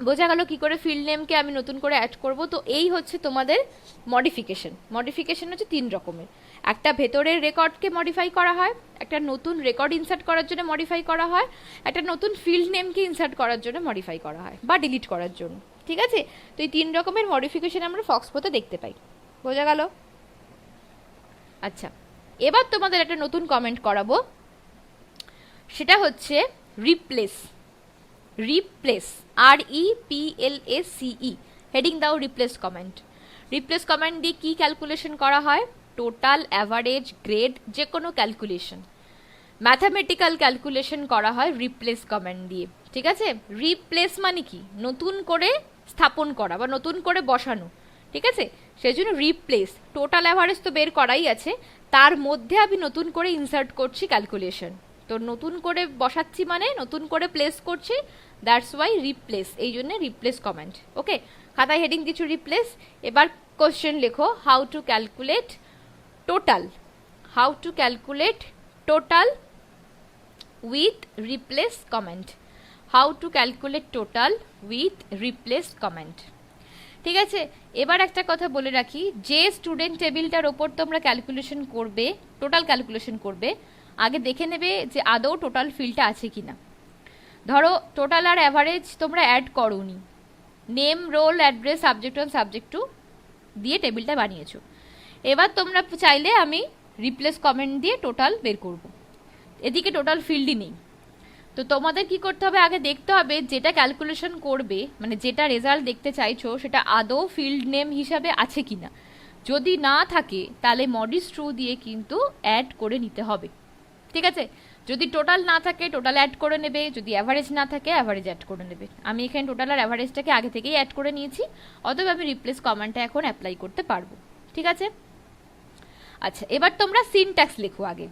বোঝা গেল কি করে ফিল্ড নেমকে আমি নতুন করে অ্যাড করব। তো এই হচ্ছে তোমাদের মডিফিকেশন। মডিফিকেশন হচ্ছে 3 রকমের, একটা ভেতরের রেকর্ডকে মডিফাই করা হয়, একটা নতুন রেকর্ড ইনসার্ট করার জন্য মডিফাই করা হয়, একটা নতুন ফিল্ড নেমকে ইনসার্ট করার জন্য মডিফাই করা হয় বা ডিলিট করার জন্য, ঠিক আছে। তো এই 3 রকমের মডিফিকেশন আমরা ফক্সপোতে দেখতে পাই, বোঝা গেল। আচ্ছা এবার তোমাদের একটা নতুন কমেন্ট করাবো, সেটা হচ্ছে রিপ্লেস। রিপ্লেস, REPLACE, হেডিং দাও রিপ্লেস কমেন্ট। রিপ্লেস কমেন্ট দিয়ে কি ক্যালকুলেশন করা হয়, টোটাল, অ্যাভারেজ, গ্রেড, যে কোনো ক্যালকুলেশন, ম্যাথামেটিক্যাল ক্যালকুলেশন করা হয় রিপ্লেস কমেন্ট দিয়ে, ঠিক আছে। রিপ্লেস মানে কি, নতুন করে স্থাপন করা বা নতুন করে বসানো, ঠিক আছে। সেই জন্য রিপ্লেস, টোটাল অ্যাভারেজ তো বের করাই আছে, তার মধ্যে আমি নতুন করে ইনসার্ট করছি ক্যালকুলেশন। তো নতুন করে বসাচ্ছি মানে নতুন করে প্লেস করছি, দ্যাটস ওয়াই রিপ্লেস, এই জন্য রিপ্লেস কমেন্ট। ওকে, খাতায় হেডিং কিছু রিপ্লেস। এবার কোশ্চেন লেখো, how to calculate total, how to calculate total with replace comment, how to calculate total with replace comment, ঠিক আছে। এবার একটা কথা বলে রাখি, যে স্টুডেন্ট টেবিলটার ওপর তোমরা ক্যালকুলেশন করবে, টোটাল ক্যালকুলেশন করবে, আগে দেখে নেবে যে আদৌ টোটাল ফিল্ডটা আছে কিনা। ধরো টোটাল আর অ্যাভারেজ তোমরা অ্যাড করোনি, name, roll, address, subject 1, subject 2 দিয়ে টেবিলটা বানিয়েছো। এবার তোমরা চাইলে আমি রিপ্লেস কমেন্ট দিয়ে টোটাল বের করব। এদিকে টোটাল ফিল্ডই নেই, তো তোমাদের কি করতে হবে, আগে দেখতে হবে যেটা ক্যালকুলেশন করবে, মানে যেটা রেজাল্ট দেখতে চাইছো সেটা আদৌ ফিল্ড নেম হিসাবে আছে কিনা। যদি না থাকে তাহলে মডিস ট্রু দিয়ে কিন্তু অ্যাড করে নিতে হবে, ঠিক আছে। যদি টোটাল না থাকে টোটাল অ্যাড করে নেবে, যদি অ্যাভারেজ না থাকে অ্যাভারেজ অ্যাড করে নেবে। আমি এখানে টোটাল আর অ্যাভারেজটাকে আগে থেকেই অ্যাড করে নিয়েছি, অতএব আমি রিপ্লেস কমান্ডটা এখন অ্যাপ্লাই করতে পারবো, ঠিক আছে। আচ্ছা, এবার তোমরা সিনট্যাক্স লেখো। আগে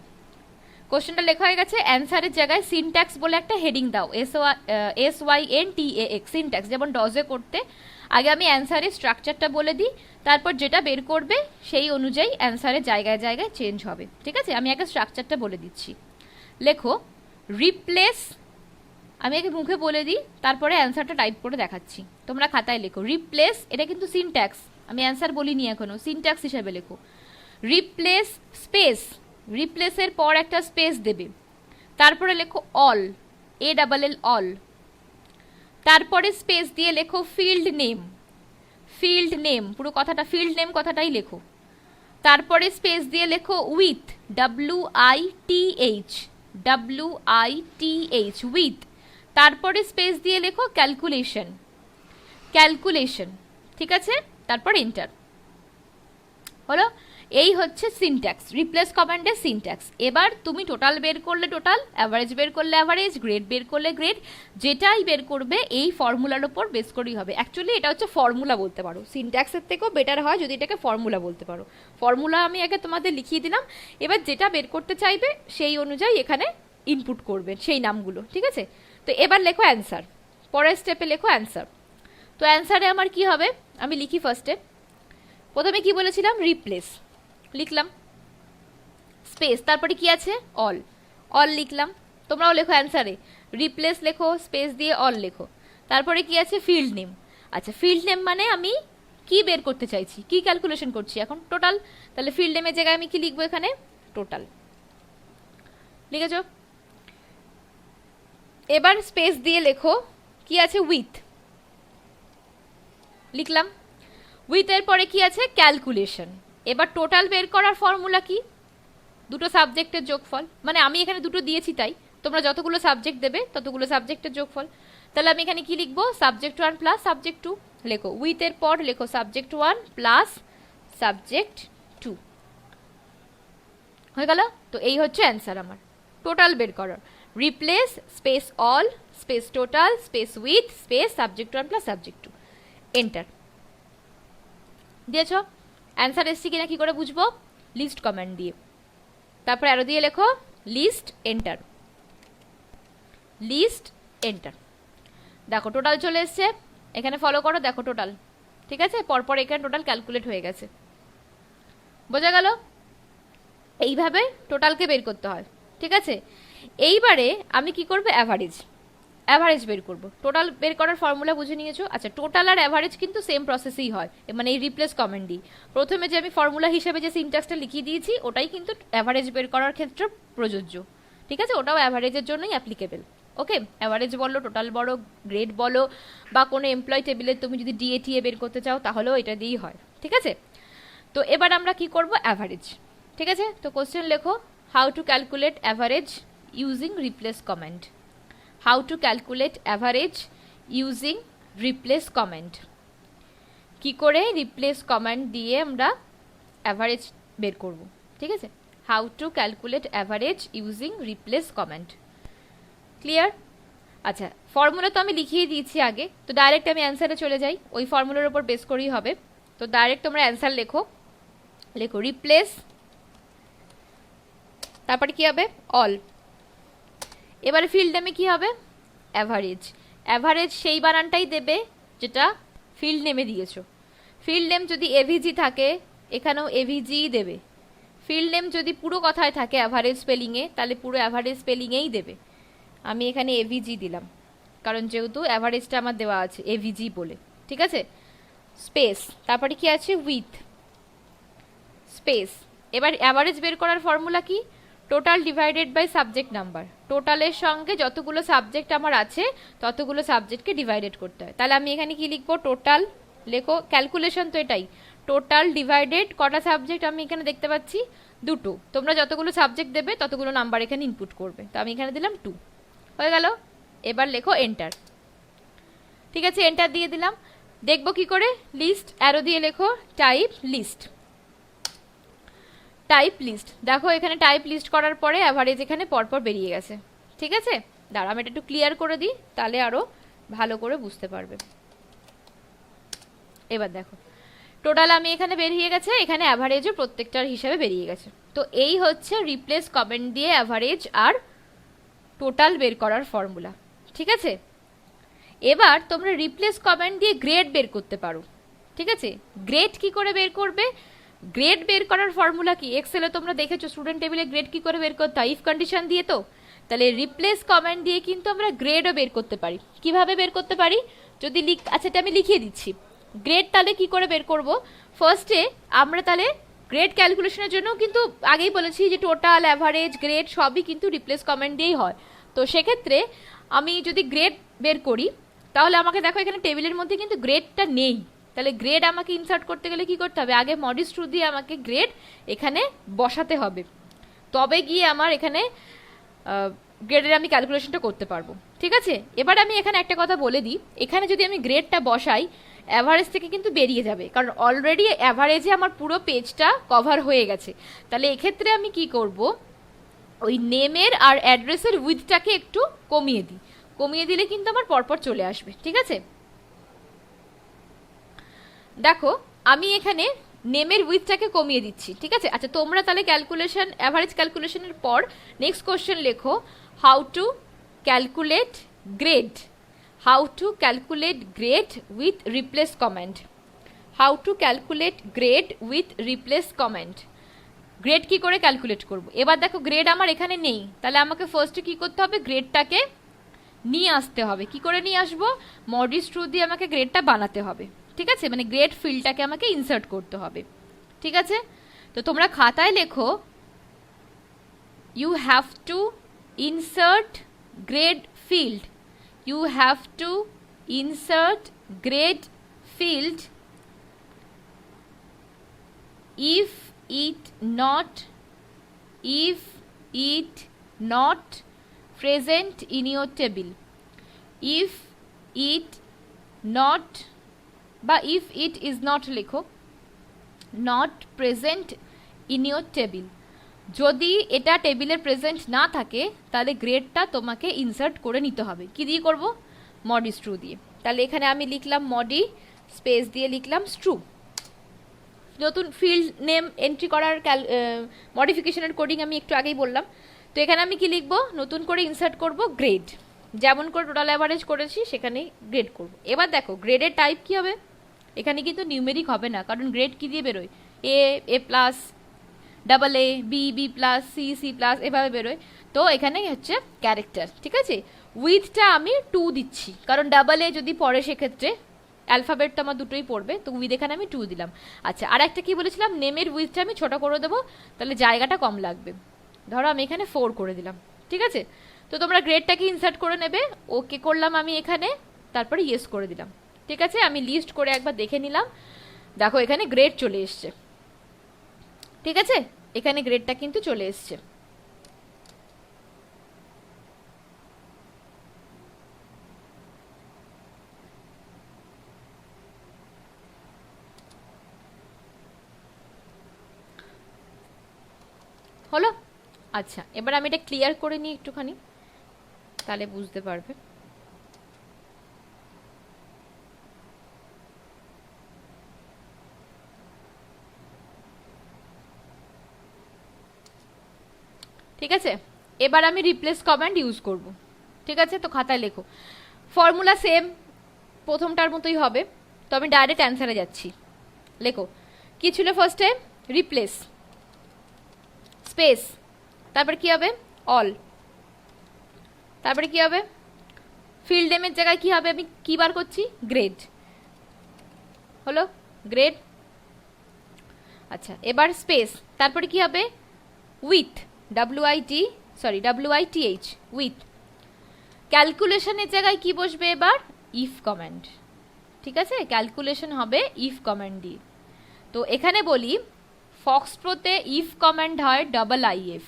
কোশ্চেনটা লেখা হয়ে গেছে, অ্যান্সারের জায়গায় সিনট্যাক্স বলে একটা হেডিং দাও, SYNTAX, সিনট্যাক্স, যেমন ডজে করতে। আগে আমি অ্যান্সারের স্ট্রাকচারটা বলে দিই, তারপর যেটা বের করবে সেই অনুযায়ী অ্যান্সারের জায়গায় জায়গায় চেঞ্জ হবে, ঠিক আছে। আমি আগে স্ট্রাকচারটা বলে দিচ্ছি। লেখো রিপ্লেস, আমি আগে মুখে বলে দিই, তারপরে অ্যান্সারটা টাইপ করে দেখাচ্ছি, তোমরা খাতায় লেখো। রিপ্লেস, এটা কিন্তু সিনট্যাক্স, আমি অ্যান্সার বলিনি এখনো, সিনট্যাক্স হিসেবে লেখো। রিপ্লেস স্পেস, রিপ্লেসের পর একটা স্পেস দেবে, তারপরে লেখো অল, ALL অল, তারপরে স্পেস দিয়ে লেখো ফিল্ড নেম, ফিল্ড নেম পুরো কথাটা, ফিল্ড নেম কথাটাই লেখো। তারপরে স্পেস দিয়ে লেখো উইথ, WITH, উইথ। তারপরে স্পেস দিয়ে লেখো ক্যালকুলেশন, ক্যালকুলেশন, ঠিক আছে। তারপর এন্টার হলো। এই হচ্ছে সিনট্যাক্স, রিপ্লেস কমান্ডের সিনট্যাক্স। এবার তুমি টোটাল বের করলে টোটাল, অ্যাভারেজ বের করলে অ্যাভারেজ, গ্রেড বের করলে গ্রেড, যেটাই বের করবে এই ফর্মুলার ওপর বেস করেই হবে। অ্যাকচুয়ালি এটা হচ্ছে ফর্মুলা বলতে পারো, সিনট্যাক্সের থেকেও বেটার হয় যদি এটাকে ফর্মুলা বলতে পারো। ফর্মুলা আমি আগে তোমাদের লিখিয়ে দিলাম, এবার যেটা বের করতে চাইবে সেই অনুযায়ী এখানে ইনপুট করবে সেই নামগুলো, ঠিক আছে। তো এবার লেখো অ্যান্সার, পরের স্টেপে লেখো অ্যান্সার। তো অ্যান্সারে আমার কি হবে, আমি লিখি ফার্স্টে। প্রথমে কি বলেছিলাম, রিপ্লেস লিখলাম, স্পেস, তারপরে কি আছে অল, অল লিখলাম। তোমরাও লেখো অ্যান্সারে, রিপ্লেস লেখো, স্পেস দিয়ে অল লেখো। তারপরে কি আছে ফিল্ড নেম। আচ্ছা, ফিল্ড নেম মানে আমি কি বের করতে চাইছি, কি ক্যালকুলেশন করছি এখন, টোটাল। তাহলে ফিল্ড নেমের জায়গায় আমি কি লিখবো, এখানে টোটাল লিখেছ। এবার স্পেস দিয়ে লেখো কি আছে উইথ, লিখলাম। উইথ এর পরে কি আছে ক্যালকুলেশন। এবার টোটাল বের করার ফর্মুলা কি, দুটো সাবজেক্টের যোগফল, মানে আমি এখানে দুটো দিয়েছি তাই, তোমরা যতগুলো সাবজেক্ট দেবে ততগুলো সাবজেক্টের যোগফল। তাহলে আমি এখানে কি লিখবো, সাবজেক্ট 1 প্লাস সাবজেক্ট 2 লেখো, উইথ এর পর লেখো সাবজেক্ট 1 প্লাস সাবজেক্ট 2, হয়ে গেল। তো এই হচ্ছে অ্যান্সার আমার টোটাল বের করার, replace space all space total space with space subject 1 plus subject 2, enter দিয়েছ। অ্যান্সার এসছি কিনা কি করে বুঝবো, লিস্ট কমান্ড দিয়ে, তারপর অ্যারো দিয়ে লেখো লিস্ট, এন্টার, লিস্ট, এন্টার। দেখো টোটাল চলে এসছে, এখানে ফলো করো, দেখো টোটাল, ঠিক আছে। পরপর এখানে টোটাল ক্যালকুলেট হয়ে গেছে, বোঝা গেল। এইভাবে টোটালকে বের করতে হয়, ঠিক আছে। এইবারে আমি কি করবো, অ্যাভারেজ, অ্যাভারেজ বের করব। টোটাল বের করার ফর্মুলা বুঝে নিয়েছো। আচ্ছা, টোটাল আর অ্যাভারেজ কিন্তু সেম প্রসেসেই হয়, মানে এই রিপ্লেস কমেন্ট দিই। প্রথমে যে আমি ফর্মুলা হিসেবে যে সিনট্যাক্সটা লিখিয়ে দিয়েছি ওটাই কিন্তু অ্যাভারেজ বের করার ক্ষেত্রে প্রযোজ্য, ঠিক আছে। ওটাও অ্যাভারেজের জন্যই অ্যাপ্লিকেবল, ওকে। অ্যাভারেজ বলো, টোটাল বলো, গ্রেড বলো, বা কোনো এমপ্লয় টেবিলে তুমি যদি DATA বের করতে চাও তাহলেও এটা দিয়েই হয়, ঠিক আছে। তো এবার আমরা কি করব, অ্যাভারেজ, ঠিক আছে। তো কোশ্চেন লেখো, how to calculate average using replace comment, how to calculate average using replace comment, কি করে রিপ্লেস কমেন্ট দিয়ে আমরা অ্যাভারেজ বের করব, ঠিক আছে। How to calculate average using replace comment, clear. আচ্ছা, ফর্মুলা তো আমি লিখিয়ে দিয়েছি আগে, তো ডাইরেক্ট আমি অ্যান্সারে চলে যাই, ওই ফর্মুলার উপর বেস করেই হবে। তো ডাইরেক্ট তোমরা অ্যান্সার লেখো, লেখো রিপ্লেস, তারপরে কি হবে অল। এবারে ফিল্ড নেমে কি হবে, অ্যাভারেজ, অ্যাভারেজ সেই বানানটাই দেবে যেটা ফিল্ড নেমে দিয়েছো। ফিল্ড নেম যদি AVG থাকে এখানেও AVG দেবে, ফিল্ড নেম যদি পুরো কথায় থাকে অ্যাভারেজ স্পেলিংয়ে তাহলে পুরো অ্যাভারেজ স্পেলিংয়েই দেবে। আমি এখানে AVG দিলাম কারণ যেহেতু অ্যাভারেজটা আমার দেওয়া আছে AVG বলে, ঠিক আছে। স্পেস, তারপরে কি আছে উইথ, স্পেস। এবার অ্যাভারেজ বের করার ফর্মুলা কি, total divided by subject number, টোটালের সঙ্গে যতগুলো সাবজেক্ট আমার আছে ততগুলো সাবজেক্টকে ডিভাইডেড করতে হয়। তাহলে আমি এখানে কি লিখবো, টোটাল, লেখো ক্যালকুলেশন তো এটাই, টোটাল ডিভাইডেড কটা সাবজেক্ট আমি এখানে দেখতে পাচ্ছি, দুটো। তোমরা যতগুলো সাবজেক্ট দেবে ততগুলো নাম্বার এখানে ইনপুট করবে, তো আমি এখানে দিলাম 2, হয়ে গেল। এবার লেখো এন্টার। ঠিক আছে, এন্টার দিয়ে দিলাম। দেখবো কি করে, লিস্ট অ্যারো দিয়ে লেখো টাইপ লিস্ট, টাইপ লিস্ট। দেখো এখানে টাইপ লিস্ট করার পরে অ্যাভারেজ এখানে পরপর বেরিয়ে গেছে। ঠিক আছে, দাঁড়া আমি এটা একটু ক্লিয়ার করে দিই, তাহলে আরো ভালো করে বুঝতে পারবে। এবার দেখো টোটাল আমি এখানে বেরিয়ে গেছে, এখানে অ্যাভারেজও প্রত্যেকটার হিসাবে বেরিয়ে গেছে। তো এই হচ্ছে রিপ্লেস কমেন্ট দিয়ে অ্যাভারেজ আর টোটাল বের করার ফর্মুলা। ঠিক আছে, এবার তোমরা রিপ্লেস কমেন্ট দিয়ে গ্রেড বের করতে পারো। ঠিক আছে, গ্রেড কি করে বের করবে, গ্রেড বের করার ফর্মুলা কি, এক্সেলে তোমরা দেখেছো স্টুডেন্ট টেবিলে গ্রেড কি করে বের করতে হয়, ইফ কন্ডিশন দিয়ে। তো তাহলে রিপ্লেস কমেন্ট দিয়ে কিন্তু আমরা গ্রেডও বের করতে পারি। কিভাবে বের করতে পারি, যদি আচ্ছা এটা আমি লিখিয়ে দিচ্ছি। গ্রেড তাহলে কি করে বের করব, ফার্স্টে আমরা তাহলে গ্রেড ক্যালকুলেশনের জন্য কিন্তু আগেই বলেছি যে টোটাল, অ্যাভারেজ, গ্রেড সবই কিন্তু রিপ্লেস কমেন্ট দিয়েই হয়। তো সেক্ষেত্রে আমি যদি গ্রেড বের করি তাহলে আমাকে দেখো এখানে টেবিলের মধ্যে কিন্তু গ্রেডটা নেই। তাহলে গ্রেড আমাকে ইনসার্ট করতে গেলে কি করতে হবে, আগে মডিউস ট্রু দিয়ে আমাকে গ্রেড এখানে বসাতে হবে, তবে গিয়ে আমার এখানে গ্রেডের আমি ক্যালকুলেশনটা করতে পারবো। ঠিক আছে, এবার আমি এখানে একটা কথা বলে দিই, এখানে যদি আমি গ্রেডটা বসাই অ্যাভারেজ থেকে কিন্তু বেরিয়ে যাবে, কারণ অলরেডি অ্যাভারেজে আমার পুরো পেজটা কভার হয়ে গেছে। তাহলে এক্ষেত্রে আমি কি করব, ওই নেমের আর অ্যাড্রেসের উইথটাকে একটু কমিয়ে দিই, কমিয়ে দিলে কিন্তু আমার পরপর চলে আসবে। ঠিক আছে, দেখো আমি এখানে নেমের উইথটাকে কমিয়ে দিচ্ছি। ঠিক আছে, আচ্ছা তোমরা তাহলে ক্যালকুলেশন, অ্যাভারেজ ক্যালকুলেশনের পর নেক্সট কোশ্চেন লেখো, how to calculate grade, how to calculate grade with replace comment, how to calculate grade with replace comment. Grade কি করে ক্যালকুলেট করব, এবার দেখো গ্রেড আমার এখানে নেই, তাহলে আমাকে ফার্স্টে কি করতে হবে, গ্রেডটাকে নিয়ে আসতে হবে। কি করে নিয়ে আসবো, মডিউস ট্রু দিয়ে আমাকে গ্রেডটা বানাতে হবে। ঠিক আছে, মানে গ্রেড ফিল্ডটাকে আমাকে ইনসার্ট করতে হবে। ঠিক আছে, তো তোমরা খাতায় লেখো, you have to insert grade field, you have to insert grade field if it not present in your table, if it not বা if it is not লেখো, not present in your table, যদি এটা টেবিলে present না থাকে তাহলে গ্রেডটা তোমাকে insert করে নিতে হবে। কি দিয়ে করব, মডিউস ট্রু দিয়ে। তাহলে এখানে আমি লিখলাম মডি স্পেস দিয়ে লিখলাম ট্রু, নতুন ফিল্ড নেম এন্ট্রি করার মডিফিকেশনের কোডিং আমি একটু আগেই বললাম। তো এখানে আমি কি লিখব, নতুন করে ইনসার্ট করব গ্রেড, যেমন করে টোটাল অ্যাভারেজ করেছি সেখানেই গ্রেড করব। এবার দেখো গ্রেডের টাইপ কি হবে, এখানে কিন্তু নিউমেরিক হবে না, কারণ গ্রেড কি দিয়ে বেরোয়, A plus, double A, B plus, C plus, এভাবে বেরোয়। তো এখানে হচ্ছে ক্যারেক্টার। ঠিক আছে, উইথটা আমি 2 দিচ্ছি, কারণ ডাবল এ যদি পড়ে সেক্ষেত্রে অ্যালফাবেট তো আমার দুটোই পড়বে, তো উইথ এখানে আমি 2 দিলাম। আচ্ছা, আর একটা কি বলেছিলাম, নেমের উইথটা আমি ছোট করে দেবো, তাহলে জায়গাটা কম লাগবে। ধরো আমি এখানে 4 করে দিলাম। ঠিক আছে, তো তোমরা গ্রেডটাকে ইনসার্ট করে নেবে। ওকে করলাম আমি এখানে, তারপরে ইয়েস করে দিলাম। ঠিক আছে, আমি লিস্ট করে একবার দেখে নিলাম, দেখো এখানে গ্রেড চলে এসছে। ঠিক আছে, এখানে গ্রেডটা কিন্তু চলে এসছে। হলো, আচ্ছা এবার আমি এটা ক্লিয়ার করে নিই একটুখানি, তাহলে বুঝতে পারবে। ঠিক আছে, এবার আমি রিপ্লেস কমান্ড ইউজ করব। ঠিক আছে, তো খাতায় লেখো, ফর্মুলা সেম প্রথমটার মতোই হবে, তো আমি ডাইরেক্ট অ্যান্সারে যাচ্ছি। লেখো কি ছিল ফার্স্টে, রিপ্লেস স্পেস, তারপরে কি হবে, অল, তারপরে কি হবে, ফিল্ড নেমের জায়গায় কি হবে, আমি কি বার করছি, গ্রেড, হলো গ্রেড। আচ্ছা, এবার স্পেস, তারপরে কি হবে, with, WIT sorry WITH with. ক্যালকুলেশনের জায়গায় কি বসবে এবার? If command. ঠিক আছে, ক্যালকুলেশন হবে ইফ কমান্ড দিয়ে। তো এখানে বলি ফক্সপ্রোতে ইফ কমান্ড হয় IF।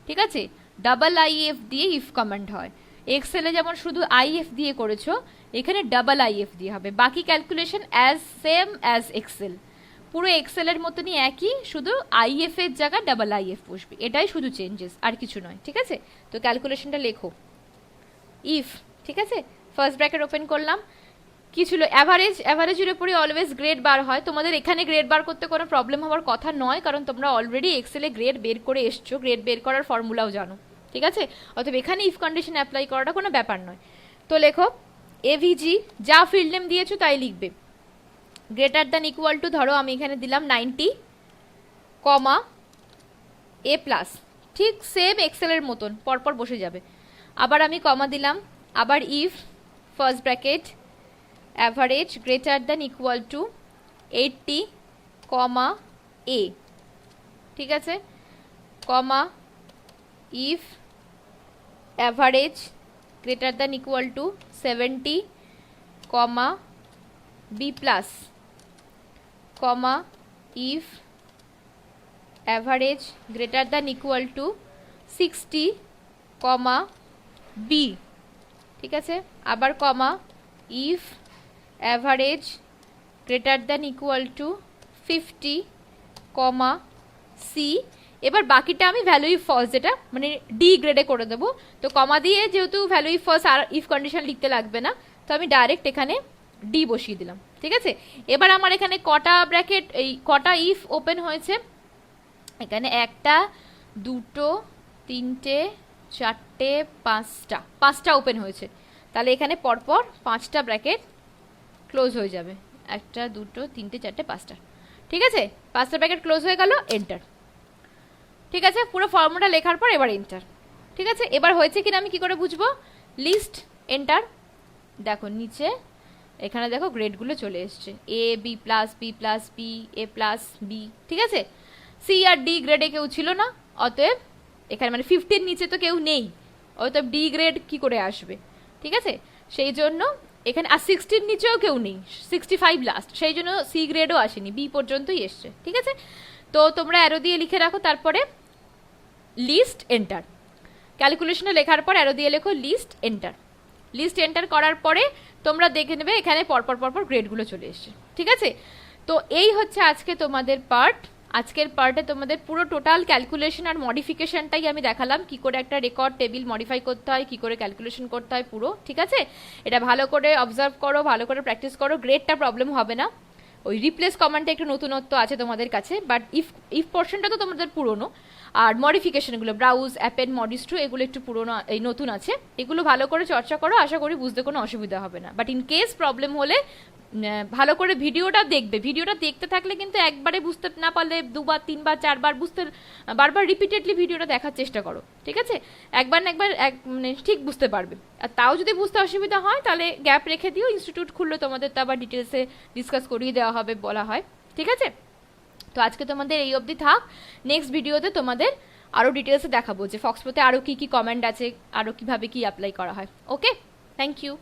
ঠিক আছে, IF দিয়ে ইফ কমান্ড হয়। এক্সেলে যেমন শুধু IF দিয়ে করেছো, এখানে IF দিয়ে হবে। বাকি calculation as same as Excel, পুরো এক্সেলের মতনই একই, শুধু IF এর জায়গায় IF বসবে, এটাই শুধু চেঞ্জেস, আর কিছু নয়। ঠিক আছে, তো ক্যালকুলেশনটা লেখো ইফ। ঠিক আছে, ফার্স্ট ব্র্যাকেট ওপেন করলাম। কি ছিল? অ্যাভারেজ। অ্যাভারেজের উপরে অলওয়েজ গ্রেড বার হয়। তোমাদের এখানে গ্রেড বার করতে কোনো প্রবলেম হওয়ার কথা নয়, কারণ তোমরা অলরেডি এক্সেলে গ্রেড বের করে এসছো, গ্রেড বের করার ফর্মুলাও জানো। ঠিক আছে, অতএব এখানে ইফ কন্ডিশন অ্যাপ্লাই করাটা কোনো ব্যাপার নয়। তো লেখো AVG, যা ফিল্ড নেম দিয়েছো তাই লিখবে। গ্রেটার দ্যান ইকুয়াল টু, ধরো আমি এখানে দিলাম 90, কমা A+, ঠিক সেম এক্সেলের মতন পরপর বসে যাবে। আবার আমি কমা দিলাম, আবার if first bracket average greater than equal to 80, comma A। ঠিক আছে, comma if average greater than equal to 70, comma B+, comma if average greater than equal to 60, comma B। ঠিক আছে, আবার comma if average greater than equal to 50, comma C। এবার বাকিটা আমি value if false, যেটা মানে ডি গ্রেডে করে দেবো। তো কমা দিয়ে যেহেতু ভ্যালু ইফ ফলস আর ইফ কন্ডিশন লিখতে লাগবে না, তো আমি ডাইরেক্ট এখানে ডি বসিয়ে দিলাম। ঠিক আছে, এবার আমার এখানে কটা ব্র্যাকেট, এই কটা ইফ ওপেন হয়েছে? এখানে 1টা 2টো 3টে 4টে 5টা ওপেন হয়েছে। তাহলে এখানে পরপর 5টা ব্র্যাকেট ক্লোজ হয়ে যাবে। 1টা 2টো 3টে 4টে 5টা। ঠিক আছে, 5টা ব্র্যাকেট ক্লোজ হয়ে গেল, এন্টার। ঠিক আছে, পুরো ফর্মুলা লেখার পর এবার এন্টার। ঠিক আছে, এবার হয়েছে কিনা আমি কি করে বুঝবো? List, enter. দেখো নিচে এখানে দেখো গ্রেডগুলো চলে এসছে, A, B+, B+, B, A+, B। ঠিক আছে, সি আর ডি গ্রেডে কেউ ছিল না, অতএব এখানে মানে 50-র নিচে তো কেউ নেই, অতএব ডি গ্রেড কি করে আসবে? ঠিক আছে, সেই জন্য এখানে আর 60-র নিচেও কেউ নেই, 65 লাস্ট, সেই জন্য সি গ্রেডও আসেনি, বি পর্যন্তই এসছে। ঠিক আছে, তো তোমরা অ্যারো দিয়ে লিখে রাখো, তারপরে লিস্ট, এন্টার। ক্যালকুলেশনে লেখার পর অ্যারো দিয়ে লেখো লিস্ট, এন্টার। লিস্ট এন্টার করার পরে তোমরা দেখে নেবে এখানে পরপর পরপর গ্রেডগুলো চলে এসছে। ঠিক আছে, তো এই হচ্ছে আজকে তোমাদের পার্ট। আজকের পার্টে তোমাদের পুরো টোটাল ক্যালকুলেশন আর মডিফিকেশনটাই আমি দেখালাম, কি করে একটা রেকর্ড টেবিল মডিফাই করতে হয়, কি করে ক্যালকুলেশন করতে হয় পুরো। ঠিক আছে, এটা ভালো করে অবজার্ভ করো, ভালো করে প্র্যাকটিস করো, গ্রেডটা প্রবলেম হবে না। ওই রিপ্লেস কমান্ডটা একটু নতুনত্ব আছে তোমাদের কাছে, বাট ইফ পোর্শনটা তো তোমাদের পুরনো, আর মডিফিকেশনগুলো ব্রাউজ, অ্যাপেন্ড, মডিস্ট্রু, এগুলো একটু পুরনো, এই নতুন আছে। এগুলো ভালো করে চর্চা করো, আশা করি বুঝতে কোনো অসুবিধা হবে না। বাট ইন কেস প্রবলেম হলে ভালো করে ভিডিওটা দেখবে। ভিডিওটা দেখতে থাকলে কিন্তু একবারে বুঝতে না পারলে 2বার 3বার 4বার বারবার রিপিটেডলি ভিডিওটা দেখার চেষ্টা করো। ঠিক আছে, একবার না একবার মানে ঠিক বুঝতে পারবে। আর তাও যদি বুঝতে অসুবিধা হয় তাহলে গ্যাপ রেখে দিও, ইনস্টিটিউট খুললে তোমাদের তো আবার ডিটেলসে ডিসকাস করিয়ে দেওয়া হবে বলা হয়। ঠিক আছে, তো আজকে তোমাদের এই অবধি থাক। নেক্সট ভিডিওতে তোমাদের আরও ডিটেলসে দেখাবো যে ফক্সপ্রোতে আরও কী কী কমেন্ট আছে, আরও কীভাবে কী অ্যাপ্লাই করা হয়। ওকে, থ্যাংক ইউ।